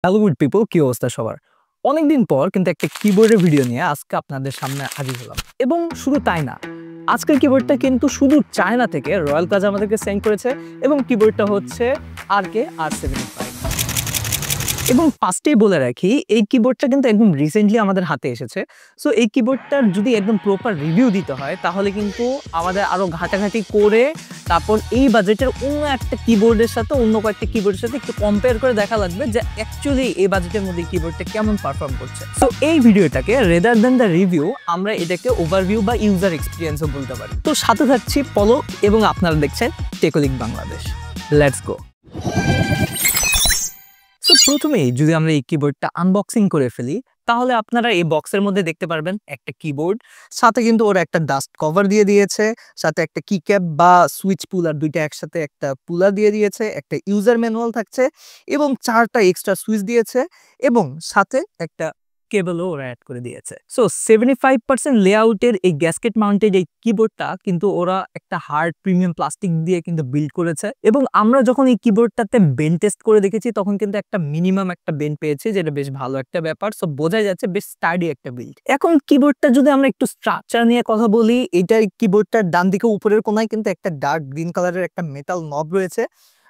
Hello good people, কি অবস্থা সবার? অনেকদিন পর কিন্তু একটা কিবোর্ডের ভিডিও নিয়ে আজকে আপনাদের সামনে হাজির হলাম। এবং শুধু তাই না, আজকের কিবোর্ডটা কিন্তু শুধু চায়না থেকে রয়্যাল প্লাজা আমাদেরকে সেন্ড করেছে এবং কিবোর্ডটা হচ্ছে RK-R75। এবং ফার্স্টেই বলে রাখি, এই কিবোর্ডটা কিন্তু একদম রিসেন্টলি আমাদের হাতে এসেছে। সো এই কিবোর্ডটার যদি একদম প্রপার রিভিউ দিতে হয় তাহলে কিন্তু আমাদের আরো ঘাটাঘাটি করে তারপর এই বাজেটের অন্য একটা কিবোর্ডের সাথে অন্য কয়েকটা কিবোর্ডের সাথে একটু কম্পেয়ার করে দেখা লাগবে যে অ্যাকচুয়ালি এই বাজেটের মধ্যে কিবোর্ডটা কেমন পারফর্ম করছে। সো এই ভিডিওটাকে রেদার দ্যান দ্য রিভিউ আমরা এটাকে ওভারভিউ বা ইউজার এক্সপিরিয়েন্সও বলতে পারি। তো সাথে থাকছি পলক এবং আপনারা দেখছেন টেকলিক বাংলাদেশ। Let's go. তো প্রথমেই যদি আমরা এই কিবোর্ডটা আনবক্সিং করে ফেলি তাহলে আপনারা এই বক্সের মধ্যে দেখতে পারবেন একটা কিবোর্ড, সাথে কিন্তু ওরা একটা ডাস্ট কভার দিয়ে দিয়েছে, সাথে একটা কি ক্যাপ বা সুইচ পুলার দুইটা একসাথে একটা পুলার দিয়ে দিয়েছে, একটা ইউজার ম্যানুয়াল থাকছে এবং 4টা এক্সট্রা সুইচ দিয়েছে এবং সাথে একটা কেবলও ওরা অ্যাড করে দিয়েছে। সো 75% লেআউটের এই গ্যাসকেট মাউন্টেড এই কিবোর্ডটা কিন্তু ওরা একটা হার্ড প্রিমিয়াম প্লাস্টিক দিয়ে কিন্তু বিল্ড করেছে এবং আমরা যখন এই কিবোর্ডটাতে বেন টেস্ট করে দেখেছি তখন কিন্তু একটা মিনিমাম একটা বেন পেয়েছি, যেটা বেশ ভালো একটা ব্যাপার। সো বোঝা যাচ্ছে বেশ স্টাডি একটা বিল্ড। এখন কিবোর্ডটা যদি আমরা একটু স্ট্রাকচার নিয়ে কথা বলি, এটা কিবোর্ডটার ডান দিকে উপরের কোনায় কিন্তু একটা ডার্ক গ্রিন কালারের একটা মেটাল নব রয়েছে,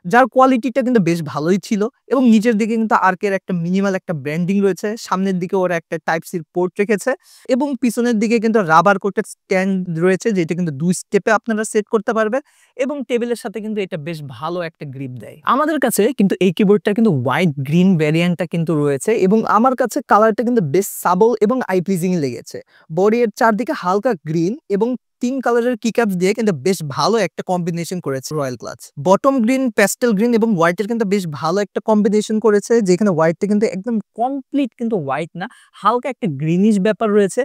যার কোয়ালিটিটা কিন্তু বেশ ভালোই ছিল এবং নিচের দিকে কিন্তু আর্কের একটা মিনিমাল একটা ব্র্যান্ডিং রয়েছে। সামনের দিকে ওরা একটা টাইপ সির পোর্ট রেখেছে এবং পিছনের দিকে কিন্তু রাবার কোটেড স্ট্যান্ড রয়েছে, যেটা কিন্তু 2 স্টেপে আপনারা সেট করতে পারবেন এবং টেবিলের সাথে কিন্তু এটা বেশ ভালো একটা গ্রিপ দেয়। আমাদের কাছে কিন্তু এই কিবোর্ডটা কিন্তু হোয়াইট গ্রিন ভ্যারিয়েন্টটা কিন্তু রয়েছে এবং আমার কাছে কালারটা কিন্তু বেশ সাবল এবং আই প্লিজিং লেগেছে। বডি এর চারদিকে হালকা গ্রিন এবং 3 কালারের কিক্যাপস দিয়ে কিন্তু বেশ ভালো একটা কম্বিনেশন করেছে royal clutch. Bottom green, pastel green এবং হোয়াইটের কিন্তু বেশ ভালো একটা কম্বিনেশন করেছে, যেখানে হোয়াইটটা কিন্তু একদম কমপ্লিট কিন্তু হোয়াইট না, হালকা একটা গ্রিনিশ ব্যাপার রয়েছে।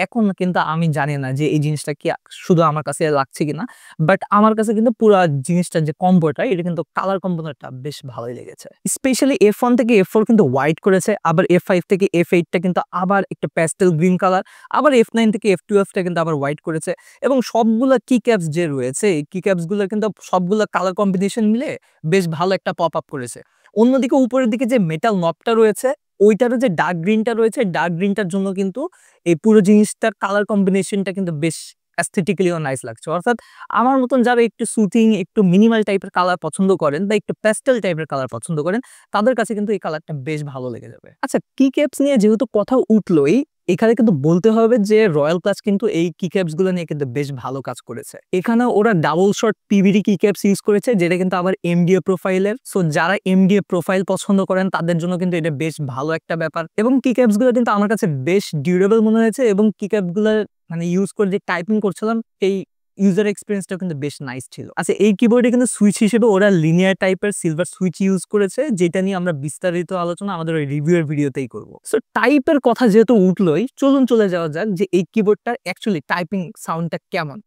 এখন কিন্তু আমি জানি না যে এই জিনিসটা কি শুধু আমার কাছে লাগছে কিনা, বাট আমার কাছে কিন্তু পুরো জিনিসটা যে কম্বোটা, এটা কিন্তু কালার কম্বোটা বেশ ভালোই লেগেছে। স্পেশালি F1 থেকে F4 কিন্তু হোয়াইট করেছে, আবার F5 থেকে F8টা কিন্তু আবার একটা প্যাস্টেল গ্রিন কালার, আবার F9 থেকে F12টা কিন্তু আবার হোয়াইট করেছে এবং সবগুলা কি ক্যাপস যে রয়েছে এই কি ক্যাপস গুলো কিন্তু সবগুলা কালার কম্বিনেশন মিলে বেশ ভালো একটা পপ আপ করেছে। অন্যদিকে উপরের দিকে যে মেটাল নবটা রয়েছে ওইটারও যে ডার্ক গ্রিনটা রয়েছে, ডার্ক গ্রিনটার জন্য কিন্তু এই পুরো জিনিসটার কালার কম্বিনেশনটা কিন্তু বেশ অ্যাস্থেটিক্যালিও নাইস লাগছে। অর্থাৎ আমার মতন যারা একটু সুথিং, একটু মিনিমাল টাইপের কালার পছন্দ করেন বা একটু প্যাস্টেল টাইপের কালার পছন্দ করেন, তাদের কাছে কিন্তু এই কালারটা বেশ ভালো লেগে যাবে। আচ্ছা, কি ক্যাপস নিয়ে যেহেতু কথা উঠলোই, এখানে কিন্তু বলতে হবে যে রয়্যাল ক্লাচ কিন্তু এই কিক্যাপস গুলো নিয়ে কিন্তু বেশ ভালো কাজ করেছে। এখানে ওরা ডাবল শট পিভিডি কিক্যাপস ইউজ করেছে, যেটা কিন্তু আবার এমডিএ প্রোফাইলের। সো যারা এমডিএ প্রোফাইল পছন্দ করেন তাদের জন্য কিন্তু এটা বেশ ভালো একটা ব্যাপার এবং কিক্যাপস গুলো কিন্তু আমার কাছে বেশ ডিউরেবল মনে হয়েছে এবং কিক্যাপস গুলো মানে ইউজ করে যে টাইপিং করছিলাম এই ইউজার এক্সপিরিয়েন্সটা কিন্তু বেশ নাইস ছিল। আচ্ছা, এই কিবোর্ডে কিন্তু সুইচ হিসেবে ওরা লিনিয়ার টাইপের সিলভার সুইচ ইউজ করেছে, যেটা নিয়ে আমরা বিস্তারিত আলোচনা আমাদের ওই রিভিউয়ের ভিডিওতেই করব। সো টাইপের কথা যেহেতু উঠলোই, চলুন চলে যাওয়া যাক যে এই কিবোর্ডটার অ্যাকচুয়ালি টাইপিং সাউন্ডটা কেমন।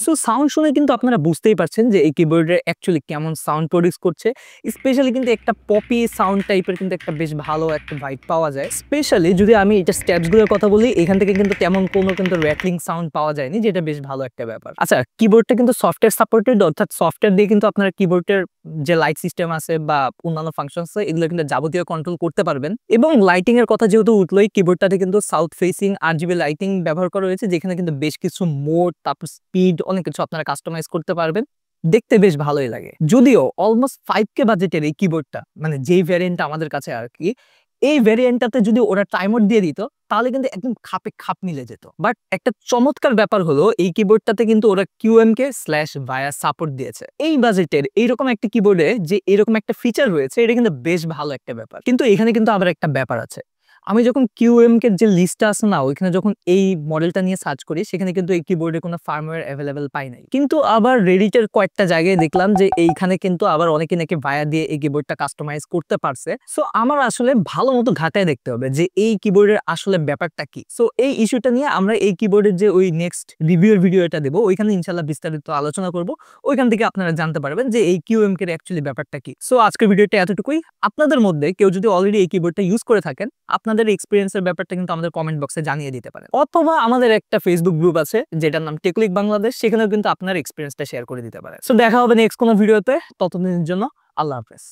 সো সাউন্ড শুনে কিন্তু আপনারা বুঝতেই পারছেন যে এই কিবোর্ডের অ্যাকচুয়ালি কেমন সাউন্ড প্রডিউস করছে। স্পেশালি কিন্তু একটা পপি সাউন্ড টাইপের কিন্তু একটা বেশ ভালো একটা ভাইব পাওয়া যায়। স্পেশালি যদি আমি এটা স্টেপসগুলোর কথা বলি, এখান থেকে কিন্তু তেমন কোনো কিন্তু র্যাটলিং সাউন্ড পাওয়া যায়নি, যেটা বেশ ভালো একটা ব্যাপার। আচ্ছা, কিবোর্ডটা কিন্তু সফটওয়্যার সাপোর্টেড, অর্থাৎ সফটওয়্যার দিয়ে কিন্তু আপনারা কিবোর্ডের যে লাইট সিস্টেম আছে বা অন্যান্য ফাংশন আছে এগুলো কিন্তু যাবতীয় কন্ট্রোল করতে পারবেন। এবং লাইটিং এর কথা যেহেতু উঠলোই, কিবোর্ডটাতে কিন্তু সাউথ ফেসিং RGB লাইটিং ব্যবহার করা হয়েছে, যেখানে কিন্তু বেশ কিছু মোড, তারপর স্পিড, অনেক কিছু আপনারা কাস্টমাইজ করতে পারবেন। দেখতে বেশ ভালোই লাগে। যদিও অলমোস্ট 5K বাজেটের এই কিবোর্ডটা, মানে যেই ভ্যারিয়েন্টটা আমাদের কাছে আর কি, এই ভ্যারিয়েন্টটাতে যদি ওরা টাইমার দিয়ে দিত তাহলে কিন্তু একদম খাপে খাপ মিলে যেত। বাট একটা চমৎকার ব্যাপার হলো এই কিবোর্ডটাতে কিন্তু ওরা QMK/VIA সাপোর্ট দিয়েছে। এই বাজেটের এইরকম একটা কিবোর্ডে যে এরকম একটা ফিচার রয়েছে, এটা কিন্তু বেশ ভালো একটা ব্যাপার। কিন্তু এখানে কিন্তু আবার একটা ব্যাপার আছে। আমি যখন QMK এর যে লিস্টটা আছে না, ওইখানে যখন এই মডেলটা নিয়ে সার্চ করি, সেখানে কিন্তু এই কিবোর্ডের কোনো ফার্মওয়্যার অ্যাভেলেবেল পাই নাই। কিন্তু আবার রেডিটের কয়েকটা জায়গায় দেখলাম যে এইখানে কিন্তু আবার অনেকে নাকি ভায়া দিয়ে এই কিবোর্ডটা কাস্টমাইজ করতে পারছে। সো আমার আসলে ভালো মতো ঘাটায় দেখতে হবে যে এই কিবোর্ডের আসলে ব্যাপারটা কি। সো এই ইস্যুটা নিয়ে আমরা এই কিবোর্ডের যে ওই নেক্সট রিভিউর ভিডিওটা দেবো, ওইখানে ইনশাল্লাহ বিস্তারিত আলোচনা করব। ওইখান থেকে আপনারা জানতে পারবেন যে এই QMK এর অ্যাকচুয়ালি ব্যাপারটা কি। সো আজকের ভিডিওটা এতটুকুই। আপনাদের মধ্যে কেউ যদি অলরেডি এই কিবোর্ডটা ইউজ করে থাকেন, আপনাদের এক্সপেরিয়েন্সের ব্যাপারটা কিন্তু আমাদের কমেন্ট বক্সে জানিয়ে দিতে পারেন, অথবা আমাদের একটা ফেসবুক গ্রুপ আছে যেটার নাম টেকলিক বাংলাদেশ, সেখানেও কিন্তু আপনার এক্সপেরিয়েন্সটা শেয়ার করে দিতে পারেন। সো দেখা হবে নেক্সট কোনো ভিডিওতে, ততদিনের জন্য আল্লাহ হাফেজ।